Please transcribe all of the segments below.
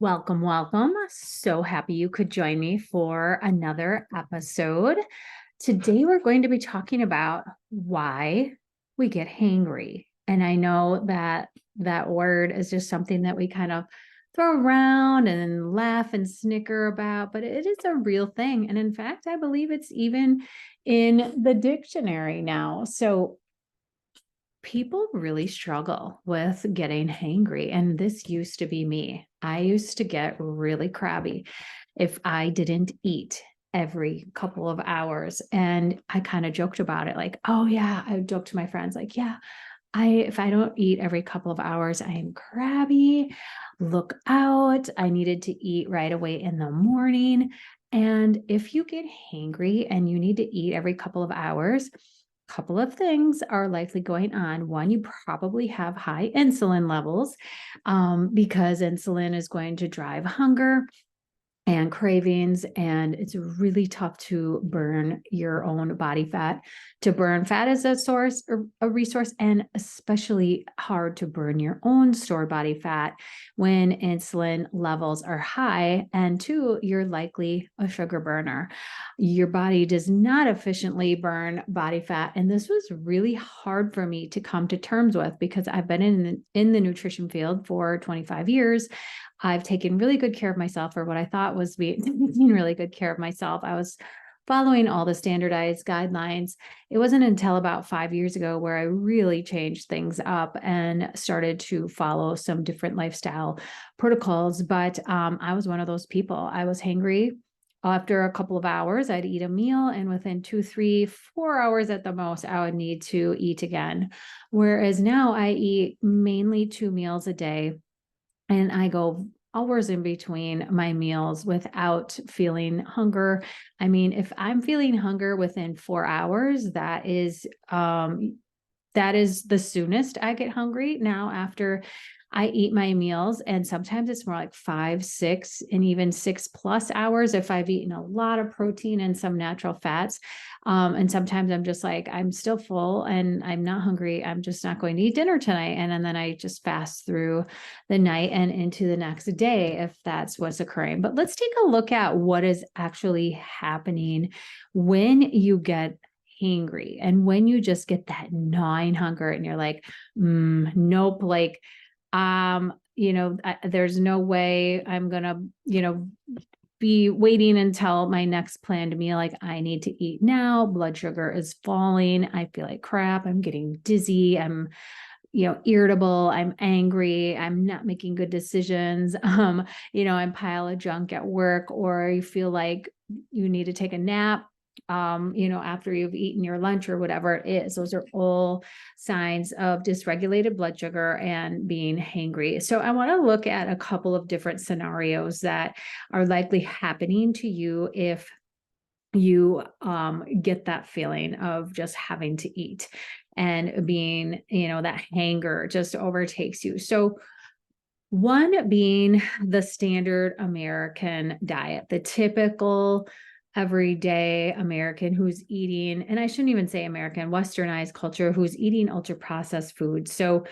Welcome, welcome. So happy you could join me for another episode. Today, we're going to be talking about why we get hangry. And I know that that word is just something that we kind of throw around and laugh and snicker about, but it is a real thing. And in fact, I believe it's even in the dictionary now. So people really struggle with getting hangry. And this used to be me. I used to get really crabby if I didn't eat every couple of hours. And I kind of joked about it like, oh yeah, I joked to my friends like, yeah, if I don't eat every couple of hours, I am crabby. Look out. I needed to eat right away in the morning. And if you get hangry and you need to eat every couple of hours, couple of things are likely going on. One, you probably have high insulin levels because insulin is going to drive hunger and cravings, and it's really tough to burn your own body fat. To burn fat is a source or a resource, and especially hard to burn your own stored body fat when insulin levels are high. And two, you're likely a sugar burner. Your body does not efficiently burn body fat, and this was really hard for me to come to terms with because I've been in the nutrition field for 25 years. I've taken really good care of myself, or what I thought was taking really good care of myself. I was following all the standardized guidelines. It wasn't until about 5 years ago where I really changed things up and started to follow some different lifestyle protocols. But I was one of those people. I was hangry. After a couple of hours, I'd eat a meal, and within 2, 3, 4 hours at the most, I would need to eat again. Whereas now I eat mainly 2 meals a day, and I go hours in between my meals without feeling hunger. I mean, if I'm feeling hunger within 4 hours, that is the soonest I get hungry now after I eat my meals. And sometimes it's more like 5, 6, and even 6+ hours if I've eaten a lot of protein and some natural fats. And sometimes I'm just like, I'm still full and I'm not hungry. I'm just not going to eat dinner tonight. And then I just fast through the night and into the next day if that's what's occurring. But let's take a look at what is actually happening when you get hangry and when you just get that gnawing hunger and you're like, nope, like, there's no way I'm gonna, be waiting until my next planned meal. Like, I need to eat now. Blood sugar is falling. I feel like crap. I'm getting dizzy. I'm, irritable. I'm angry. I'm not making good decisions. I'm pile of junk at work, or you feel like you need to take a nap after you've eaten your lunch or whatever it is. Those are all signs of dysregulated blood sugar and being hangry. So I want to look at a couple of different scenarios that are likely happening to you if you get that feeling of just having to eat and being, that hanger just overtakes you. So one being the standard American diet, the typical everyday American who's eating, and I shouldn't even say American, westernized culture, who's eating ultra processed food. So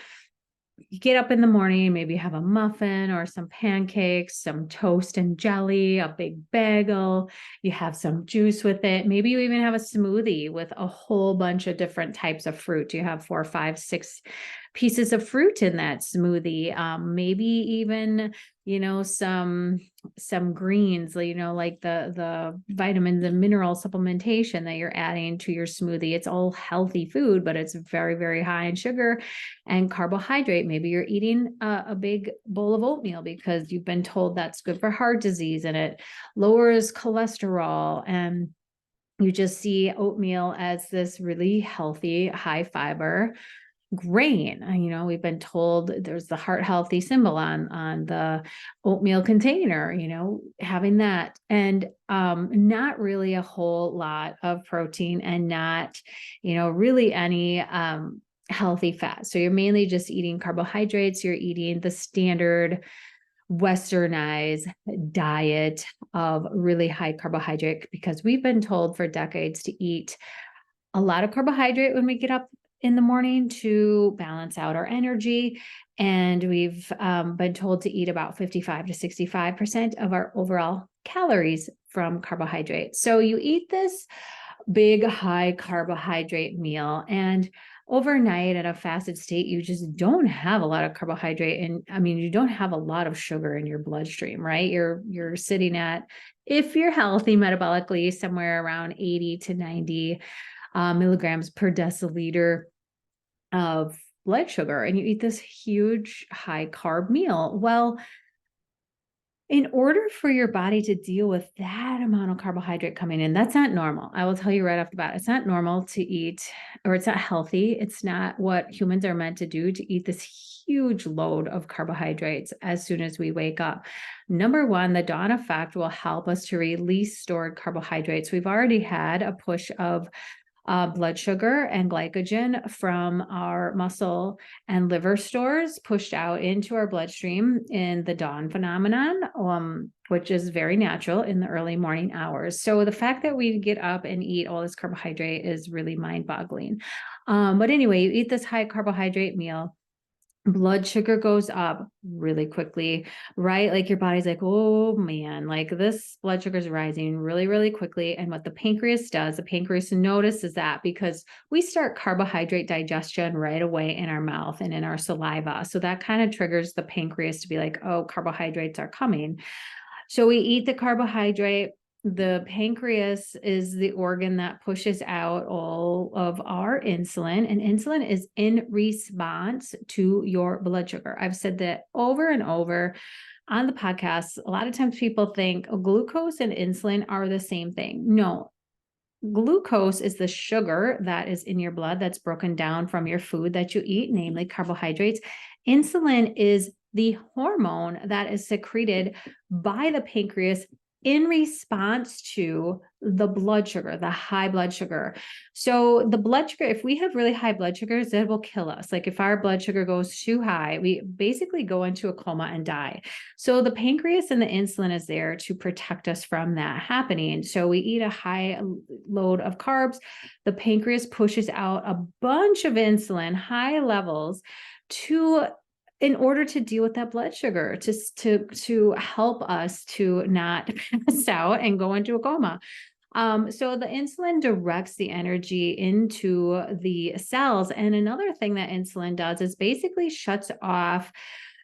you get up in the morning, maybe have a muffin or some pancakes, some toast and jelly, a big bagel, you have some juice with it. Maybe you even have a smoothie with a whole bunch of different types of fruit. You have 4, 5, 6 pieces of fruit in that smoothie. Maybe even, some greens, like the vitamins and mineral supplementation that you're adding to your smoothie. It's all healthy food, but it's very, very high in sugar and carbohydrate. Maybe you're eating a big bowl of oatmeal because you've been told that's good for heart disease and it lowers cholesterol. And you just see oatmeal as this really healthy, high fiber grain. We've been told there's the heart healthy symbol on the oatmeal container, having that, and not really a whole lot of protein and not, really any healthy fat. So you're mainly just eating carbohydrates. You're eating the standard westernized diet of really high carbohydrate because we've been told for decades to eat a lot of carbohydrate when we get up in the morning to balance out our energy. And we've been told to eat about 55 to 65% of our overall calories from carbohydrates. So you eat this big high carbohydrate meal, and overnight at a fasted state, you just don't have a lot of carbohydrate. And I mean, you don't have a lot of sugar in your bloodstream, right? You're sitting at, if you're healthy metabolically, somewhere around 80 to 90 milligrams per deciliter of blood sugar, and you eat this huge high carb meal. Well, in order for your body to deal with that amount of carbohydrate coming in, that's not normal. I will tell you right off the bat, it's not normal to eat, or it's not healthy. It's not what humans are meant to do, to eat this huge load of carbohydrates as soon as we wake up. Number one, the dawn effect will help us to release stored carbohydrates. We've already had a push of blood sugar and glycogen from our muscle and liver stores pushed out into our bloodstream in the dawn phenomenon, which is very natural in the early morning hours. So the fact that we get up and eat all this carbohydrate is really mind-boggling. But anyway, you eat this high carbohydrate meal, blood sugar goes up really quickly, right? Like your body's like, oh man, like this blood sugar is rising really, really quickly. And what the pancreas does, the pancreas notices that because we start carbohydrate digestion right away in our mouth and in our saliva. So that kind of triggers the pancreas to be like, oh, carbohydrates are coming. So we eat the carbohydrate. The pancreas is the organ that pushes out all of our insulin, and insulin is in response to your blood sugar. I've said that over and over on the podcast. A lot of times people think glucose and insulin are the same thing. No, glucose is the sugar that is in your blood that's broken down from your food that you eat, namely carbohydrates. Insulin is the hormone that is secreted by the pancreas in response to the blood sugar, the high blood sugar. So the blood sugar, if we have really high blood sugars, that will kill us. Like if our blood sugar goes too high, we basically go into a coma and die. So the pancreas and the insulin is there to protect us from that happening. So we eat a high load of carbs. The pancreas pushes out a bunch of insulin, high levels, in order to deal with that blood sugar, to help us to not pass out and go into a coma. So the insulin directs the energy into the cells. And another thing that insulin does is basically shuts off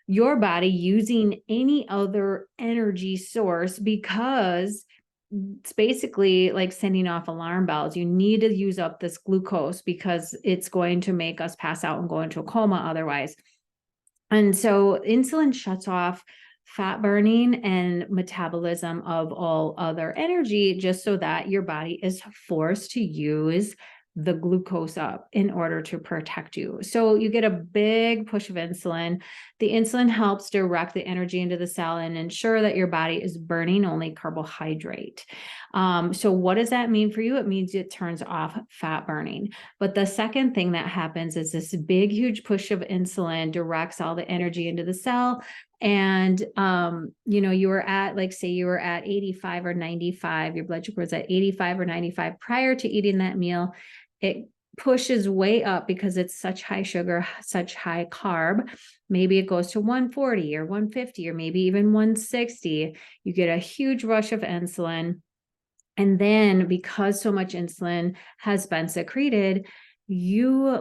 your body using any other energy source, because it's basically like sending off alarm bells. You need to use up this glucose because it's going to make us pass out and go into a coma otherwise. And so insulin shuts off fat burning and metabolism of all other energy, just so that your body is forced to use the glucose up in order to protect you. So you get a big push of insulin. The insulin helps direct the energy into the cell and ensure that your body is burning only carbohydrate. So what does that mean for you? It means it turns off fat burning. But the second thing that happens is this big, huge push of insulin directs all the energy into the cell. And, you were at, like, say you were at 85 or 95, your blood sugar was at 85 or 95 prior to eating that meal. It pushes way up because it's such high sugar, such high carb. Maybe it goes to 140 or 150 or maybe even 160. You get a huge rush of insulin. And then because so much insulin has been secreted, your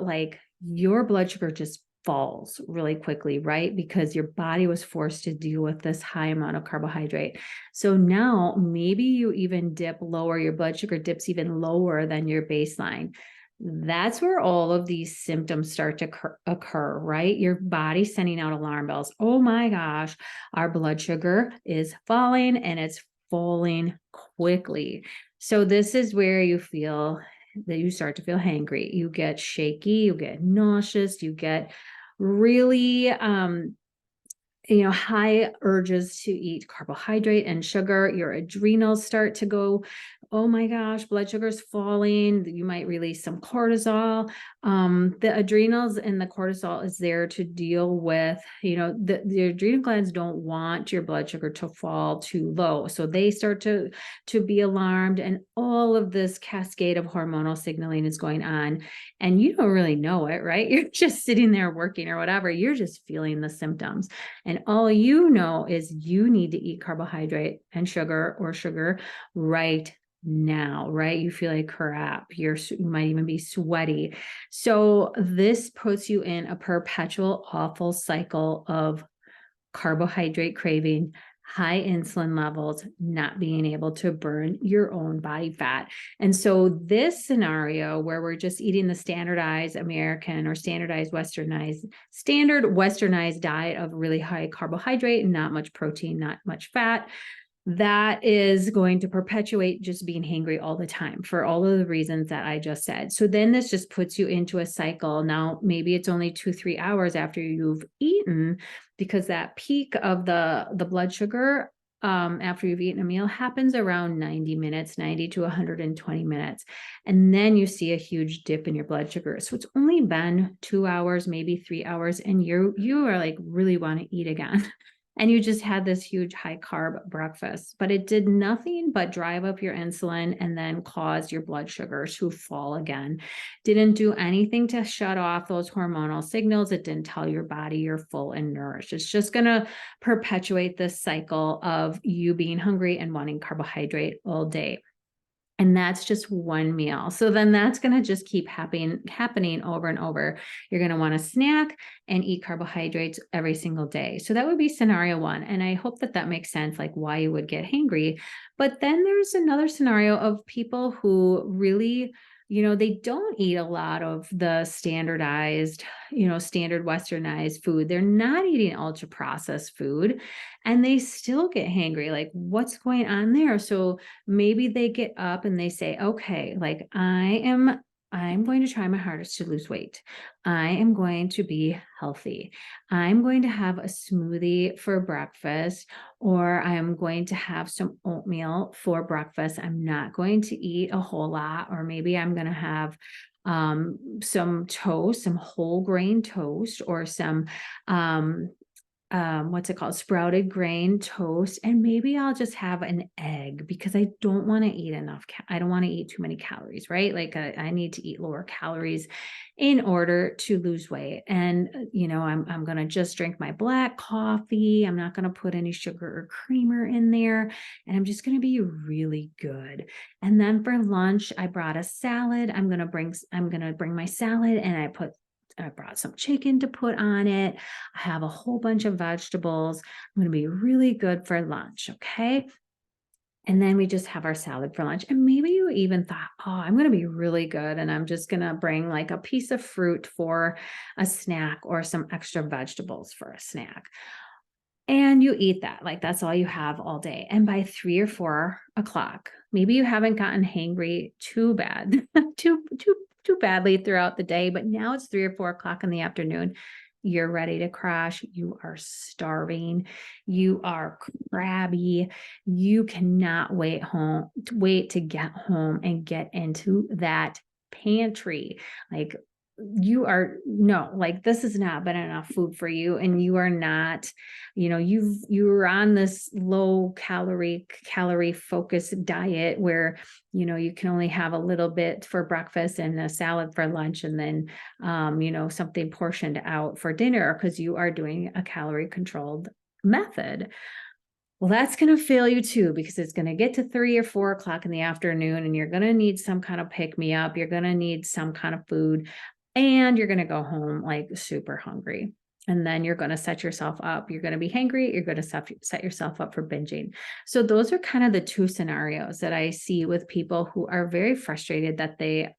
blood sugar just falls really quickly, right? Because your body was forced to deal with this high amount of carbohydrate. So now maybe you even dip lower, your blood sugar dips even lower than your baseline. That's where all of these symptoms start to occur, right? Your body sending out alarm bells. Oh my gosh, our blood sugar is falling, and it's falling quickly. So this is where you feel that you start to feel hangry. You get shaky, you get nauseous, you get really high urges to eat carbohydrate and sugar. Your adrenals start to go oh my gosh, blood sugar's falling. You might release some cortisol. The adrenals and the cortisol is there to deal with, the adrenal glands don't want your blood sugar to fall too low. So they start to be alarmed, and all of this cascade of hormonal signaling is going on. And you don't really know it, right? You're just sitting there working or whatever. You're just feeling the symptoms. And all you know is you need to eat carbohydrate and sugar right now, right? You feel like crap. You might even be sweaty. So this puts you in a perpetual awful cycle of carbohydrate craving, high insulin levels, not being able to burn your own body fat. And so this scenario where we're just eating the standardized American or standard westernized diet of really high carbohydrate, not much protein, not much fat, that is going to perpetuate just being hangry all the time for all of the reasons that I just said. So then this just puts you into a cycle. Now, maybe it's only 2-3 hours after you've eaten, because that peak of the blood sugar after you've eaten a meal happens around 90 minutes, 90 to 120 minutes. And then you see a huge dip in your blood sugar. So it's only been 2 hours, maybe 3 hours, and you are like really want to eat again. And you just had this huge high carb breakfast, but it did nothing but drive up your insulin and then cause your blood sugar to fall again. Didn't do anything to shut off those hormonal signals. It didn't tell your body you're full and nourished. It's just going to perpetuate this cycle of you being hungry and wanting carbohydrate all day. And that's just one meal. So then that's going to just keep happening over and over. You're going to want to snack and eat carbohydrates every single day. So that would be scenario one. And I hope that that makes sense, like why you would get hangry. But then there's another scenario of people who really, they don't eat a lot of the standardized, standard westernized food. They're not eating ultra processed food, and they still get hangry. Like, what's going on there? So maybe they get up and they say, okay, like I'm going to try my hardest to lose weight. I am going to be healthy. I'm going to have a smoothie for breakfast, or I am going to have some oatmeal for breakfast. I'm not going to eat a whole lot, or maybe I'm going to have some toast, some whole grain toast, or some what's it called? Sprouted grain toast. And maybe I'll just have an egg because I don't want to eat I don't want to eat too many calories, right? Like I need to eat lower calories in order to lose weight. And, I'm going to just drink my black coffee. I'm not going to put any sugar or creamer in there. And I'm just going to be really good. And then for lunch, I brought a salad. I'm going to bring my salad, and I brought some chicken to put on it. I have a whole bunch of vegetables. I'm going to be really good for lunch. Okay. And then we just have our salad for lunch. And maybe you even thought, oh, I'm going to be really good, and I'm just going to bring like a piece of fruit for a snack or some extra vegetables for a snack. And you eat that, like that's all you have all day. And by 3 or 4 o'clock, maybe you haven't gotten hangry too bad, too badly throughout the day, but now it's 3 or 4 o'clock in the afternoon. You're ready to crash. You are starving. You are crabby. You cannot wait to get home and get into that pantry. Like this has not been enough food for you, and you are not, you're on this low calorie focused diet where, you can only have a little bit for breakfast and a salad for lunch, and then, something portioned out for dinner, because you are doing a calorie controlled method. Well, that's going to fail you too, because it's going to get to 3 or 4 o'clock in the afternoon, and you're going to need some kind of pick me up. You're going to need some kind of food, and you're going to go home like super hungry. And then you're going to set yourself up. You're going to be hangry. You're going to set yourself up for binging. So those are kind of the two scenarios that I see with people who are very frustrated that they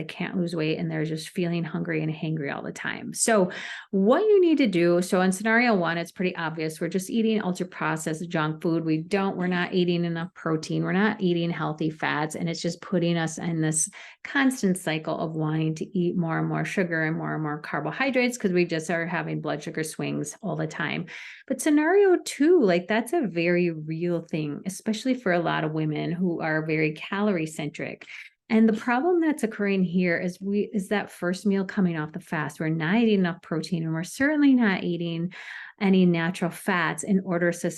can't lose weight, and they're just feeling hungry and hangry all the time. So what you need to do, so in scenario one, it's pretty obvious. We're just eating ultra processed junk food. We're not eating enough protein. We're not eating healthy fats. And it's just putting us in this constant cycle of wanting to eat more and more sugar and more carbohydrates, because we just are having blood blood sugar swings all the time. But scenario two, like that's a very real thing, especially for a lot of women who are very calorie centric. And the problem that's occurring here is that first meal coming off the fast. We're not eating enough protein, and we're certainly not eating any natural fats in order to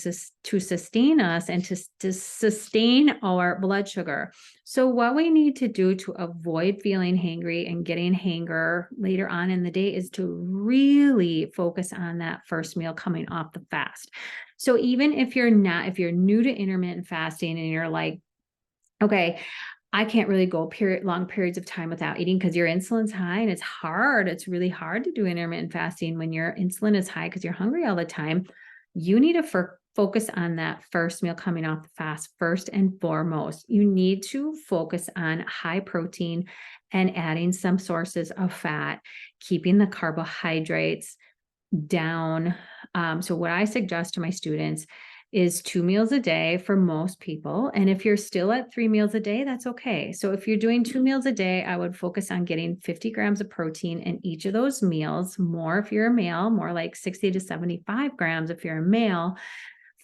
sustain us and to sustain our blood sugar. So what we need to do to avoid feeling hangry and getting hanger later on in the day is to really focus on that first meal coming off the fast. So even if you're new to intermittent fasting and you're like, okay, I can't really go long periods of time without eating because your insulin's high and it's hard. It's really hard to do intermittent fasting when your insulin is high because you're hungry all the time. You need to focus on that first meal coming off the fast first and foremost. You need to focus on high protein and adding some sources of fat, keeping the carbohydrates down. So what I suggest to my students is 2 meals a day for most people. And if you're still at 3 meals a day, that's okay. So if you're doing 2 meals a day, I would focus on getting 50 grams of protein in each of those meals. More if you're a male, more like 60 to 75 grams if you're a male,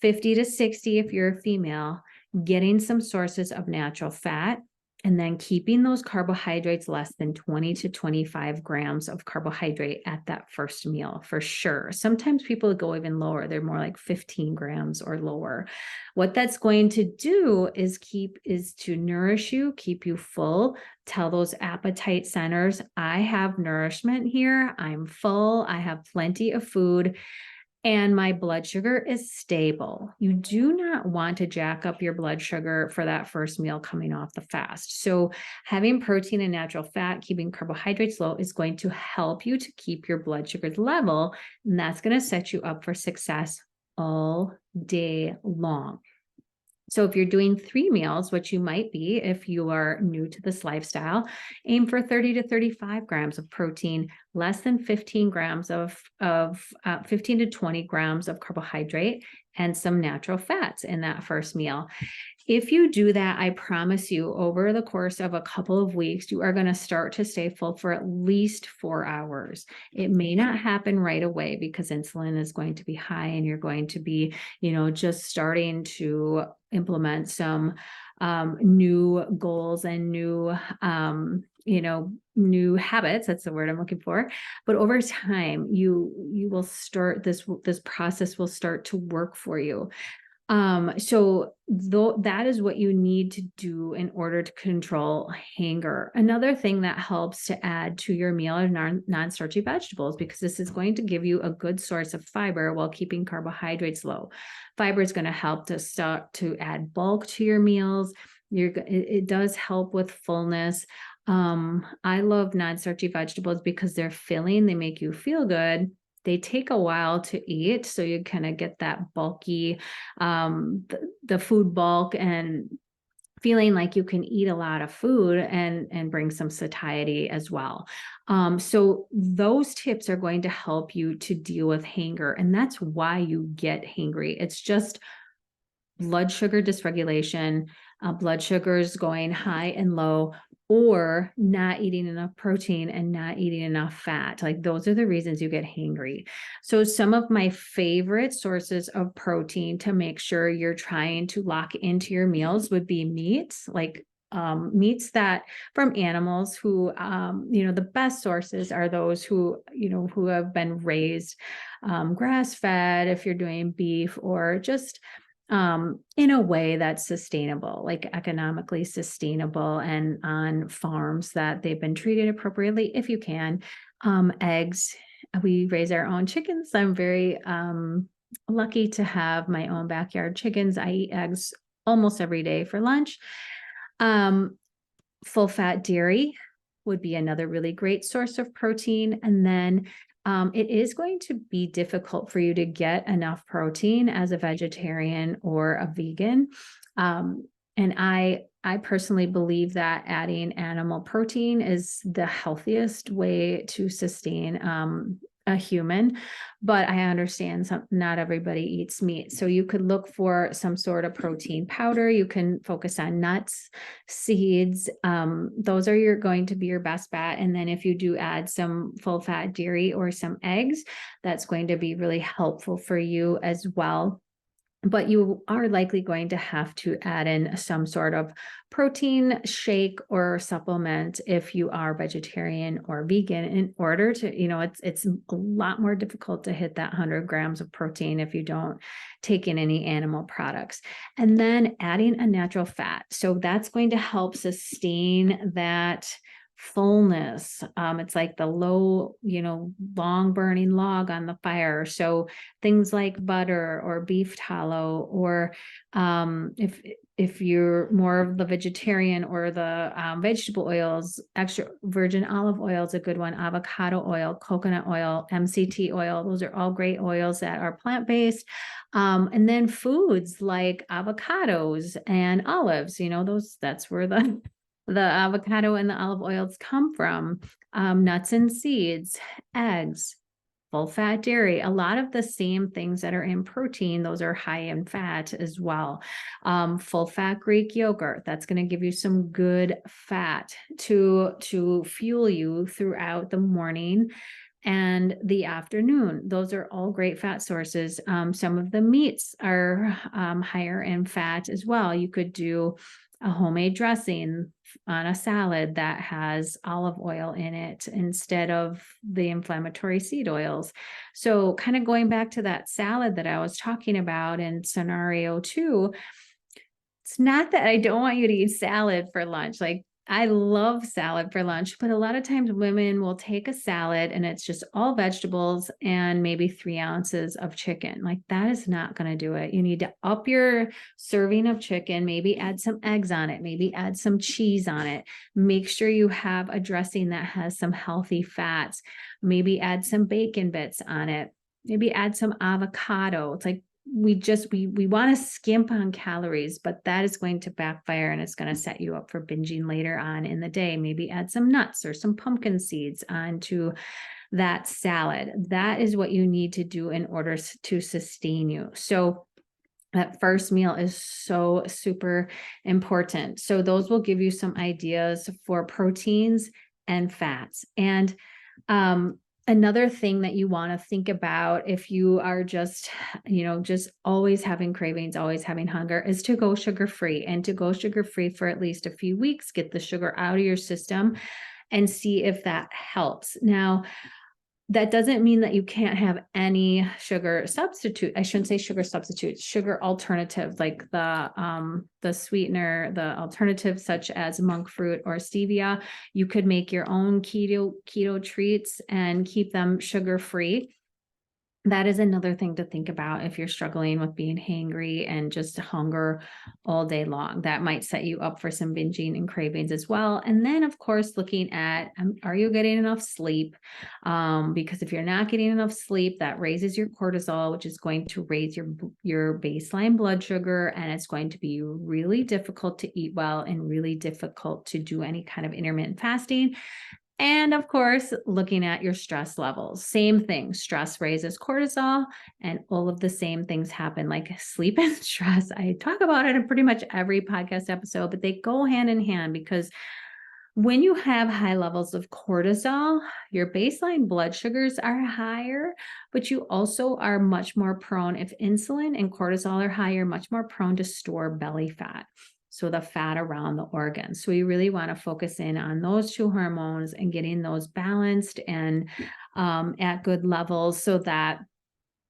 50 to 60 if you're a female, getting some sources of natural fat, and then keeping those carbohydrates less than 20 to 25 grams of carbohydrate at that first meal for sure. Sometimes people go even lower. They're more like 15 grams or lower. What that's going to do is to nourish you, keep you full, tell those appetite centers, I have nourishment here. I'm full. I have plenty of food. And my blood sugar is stable. You do not want to jack up your blood sugar for that first meal coming off the fast. So having protein and natural fat, keeping carbohydrates low is going to help you to keep your blood sugar level. And that's going to set you up for success all day long. So if you're doing 3 meals, which you might be if you are new to this lifestyle, aim for 30 to 35 grams of protein, less than 15 grams of 15 to 20 grams of carbohydrate, and some natural fats in that first meal. If you do that, I promise you, over the course of a couple of weeks, you are going to start to stay full for at least 4 hours. It may not happen right away because insulin is going to be high and you're going to be, just starting to implement some new goals and new, new habits. That's the word I'm looking for. But over time, you will start this process will start to work for you. So that is what you need to do in order to control hunger. Another thing that helps to add to your meal are non-starchy vegetables, because this is going to give you a good source of fiber while keeping carbohydrates low. Fiber is going to help to start to add bulk to your meals. It does help with fullness. I love non-starchy vegetables because they're filling. They make you feel good. They take a while to eat, so you kind of get that bulky, the food bulk and feeling like you can eat a lot of food and bring some satiety as well. So those tips are going to help you to deal with hunger, and that's why you get hangry. It's just blood sugar dysregulation, blood sugars going high and low, or not eating enough protein and not eating enough fat. Like those are the reasons you get hangry. So some of my favorite sources of protein to make sure you're trying to lock into your meals would be meats, like meats that from animals who, the best sources are those who have been raised grass fed, if you're doing beef, or just in a way that's sustainable, like economically sustainable, and on farms that they've been treated appropriately, if you can. Eggs, we raise our own chickens. I'm very lucky to have my own backyard chickens. I eat eggs almost every day for lunch. Full fat dairy would be another really great source of protein. And then it is going to be difficult for you to get enough protein as a vegetarian or a vegan. And I personally believe that adding animal protein is the healthiest way to sustain a human, but I understand not everybody eats meat. So you could look for some sort of protein powder. You can focus on nuts, seeds. Those are going to be your best bet. And then if you do add some full fat dairy or some eggs, that's going to be really helpful for you as well. But you are likely going to have to add in some sort of protein shake or supplement if you are vegetarian or vegan, in order to, it's a lot more difficult to hit that 100 grams of protein if you don't take in any animal products. And then adding a natural fat. So that's going to help sustain that fullness. It's like the low, long burning log on the fire. So things like butter or beef tallow, or if you're more of the vegetarian or the vegetable oils, extra virgin olive oil is a good one, avocado oil, coconut oil, MCT oil. Those are all great oils that are plant-based. And then foods like avocados and olives, that's where the avocado and the olive oils come from. Nuts and seeds, eggs, full fat dairy, a lot of the same things that are in protein, those are high in fat as well. Full fat Greek yogurt, that's going to give you some good fat to fuel you throughout the morning and the afternoon. Those are all great fat sources. Some of the meats are higher in fat as well. You could do a homemade dressing on a salad that has olive oil in it instead of the inflammatory seed oils. So kind of going back to that salad that I was talking about in scenario 2, it's not that I don't want you to eat salad for lunch. Like, I love salad for lunch, but a lot of times women will take a salad and it's just all vegetables and maybe 3 ounces of chicken. Like, that is not going to do it. You need to up your serving of chicken, maybe add some eggs on it, maybe add some cheese on it. Make sure you have a dressing that has some healthy fats, maybe add some bacon bits on it, maybe add some avocado. It's like, we want to skimp on calories, but that is going to backfire and it's going to set you up for binging later on in the day. Maybe add some nuts or some pumpkin seeds onto that salad. That is what you need to do in order to sustain you. So that first meal is so super important. So those will give you some ideas for proteins and fats. And another thing that you want to think about if you are just always having cravings, always having hunger, is to go sugar-free, and to go sugar-free for at least a few weeks, get the sugar out of your system and see if that helps. Now, that doesn't mean that you can't have any sugar substitute. I shouldn't say sugar substitute, sugar alternatives, like the sweetener, the alternatives such as monk fruit or stevia. You could make your own keto treats and keep them sugar-free. That is another thing to think about if you're struggling with being hangry and just hunger all day long. That might set you up for some binging and cravings as well. And then, of course, looking at, are you getting enough sleep? Because if you're not getting enough sleep, that raises your cortisol, which is going to raise your baseline blood sugar, and it's going to be really difficult to eat well and really difficult to do any kind of intermittent fasting. And of course, looking at your stress levels, same thing. Stress raises cortisol, and all of the same things happen, like sleep and stress. I talk about it in pretty much every podcast episode, but they go hand in hand, because when you have high levels of cortisol, your baseline blood sugars are higher, but you also are much more prone, if insulin and cortisol are higher, much more prone to store belly fat. So the fat around the organs. So we really want to focus in on those 2 hormones and getting those balanced and at good levels, so that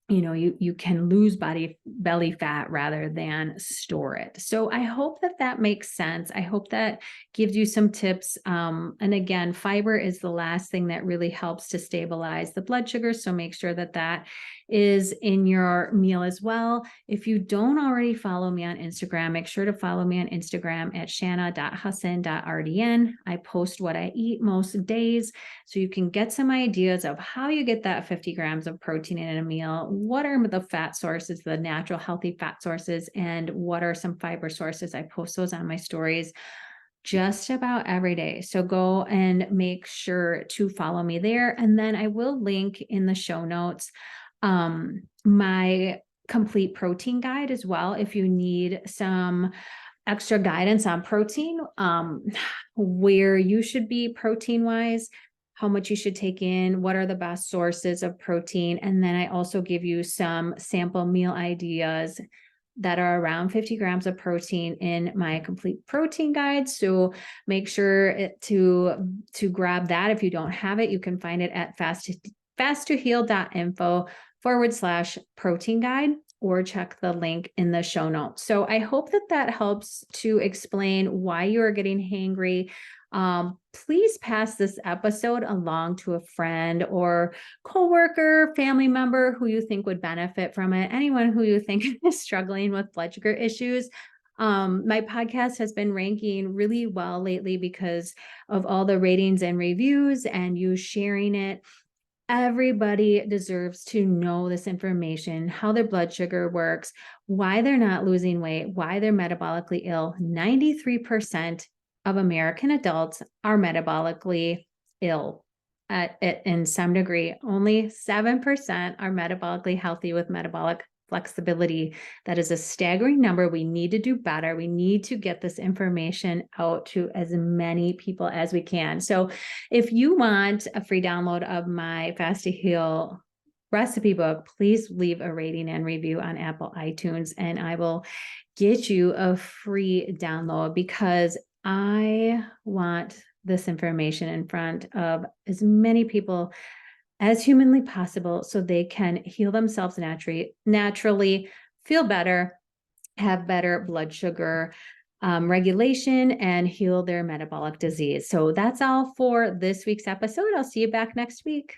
you can lose belly fat rather than store it. So I hope that makes sense. I hope that gives you some tips. And again, fiber is the last thing that really helps to stabilize the blood sugar. So make sure that is in your meal as well. If you don't already follow me on Instagram, make sure to follow me on Instagram at shanna.hussin.rdn. I post what I eat most days, so you can get some ideas of how you get that 50 grams of protein in a meal. What are the fat sources, the natural healthy fat sources, and what are some fiber sources? I post those on my stories just about every day. So go and make sure to follow me there. And then I will link in the show notes my complete protein guide as well. If you need some extra guidance on protein, where you should be protein wise, how much you should take in, what are the best sources of protein. And then I also give you some sample meal ideas that are around 50 grams of protein in my complete protein guide. So make sure to grab that. If you don't have it, you can find it at fasttoheal.info/protein guide, or check the link in the show notes. So I hope that helps to explain why you are getting hangry. Please pass this episode along to a friend or coworker, family member who you think would benefit from it, anyone who you think is struggling with blood sugar issues. My podcast has been ranking really well lately because of all the ratings and reviews and you sharing it. Everybody deserves to know this information, how their blood sugar works, why they're not losing weight, why they're metabolically ill. 93% of American adults are metabolically ill in some degree. Only 7% are metabolically healthy with metabolic flexibility. That is a staggering number. We need to do better. We need to get this information out to as many people as we can. So if you want a free download of my Fast to Heal recipe book, please leave a rating and review on Apple iTunes, and I will get you a free download because I want this information in front of as many people as humanly possible so they can heal themselves naturally, feel better, have better blood sugar regulation, and heal their metabolic disease. So that's all for this week's episode. I'll see you back next week.